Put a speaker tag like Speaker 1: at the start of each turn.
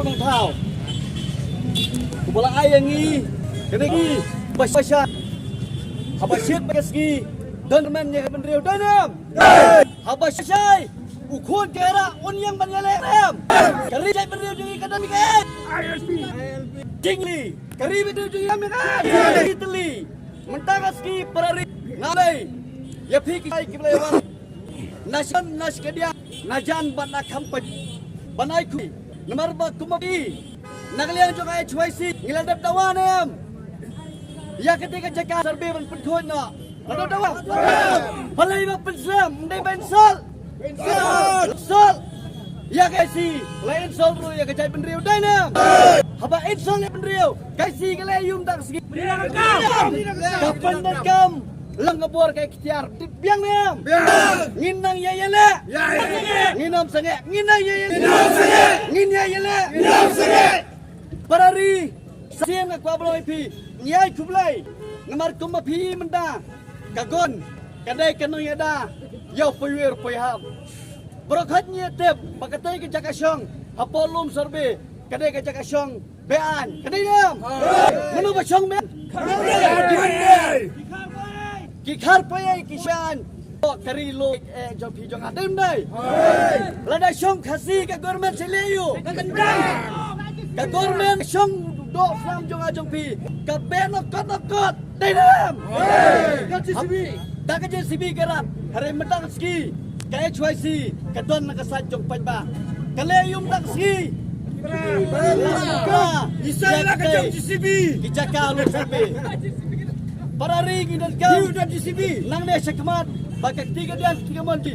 Speaker 1: pun tahu. Bola air ni, kena gi, basah. Habasyat bagasgi, dan menye bendriu danam. Habasyai, ukun kera unyang banyalem. Kari jai bendriu jungi kadang ikan. Jingli, kari bendriu jungi kami kan. Itali, mentagaski perari ngalai. Ya fikir kiblewan. Nasan nas kedia, najan bana kampai. Banai ku, nomor bak kumapi. Naglian juga HYC, ngiladap dawanem. Ya ketika jaga serbi ban penkhoi na. Ada dawa. Palai bak pensam, ndai bensal. Bensal. Ya kaisi, lain sol bro ya kejai penriu dainam. Haba insol ya penriu. Kaisi kelayum tak segi. Kapan nakam? Lang ngabor kay kitiar. Biang nem. Nginang ya yele. Nginam sange. Nginang ya yele. Ngin ya yele. Parari. Siam ka kwablo ipi. Nyai kublai. Ngamar kumapi menda. Kagon. Kadai kanong yada. Yaw puywer puyham. Brokhatnya tep. Pakatai ke jakasyong. Hapolum serbe. Kadai ke jakasyong. Bean. Kadai nem. Manu basyong bean. Kikar payai kisan. Kari lo jom hijong adem dai. Lada syong khasi ka government seleyu. Ka government syong do flam jong ajong pi. Ka benok kot dai nam. Ka JCB. Da ka JCB garam. Hari metang ski. Ka HYC ka don na kasat jong panba. Kaleyum dak ski.
Speaker 2: Isaiah ka jong JCB.
Speaker 1: Kijaka lo sampai. Para ring dan kau dan JCB nang dia sekemat bakal tiga dia tiga monti.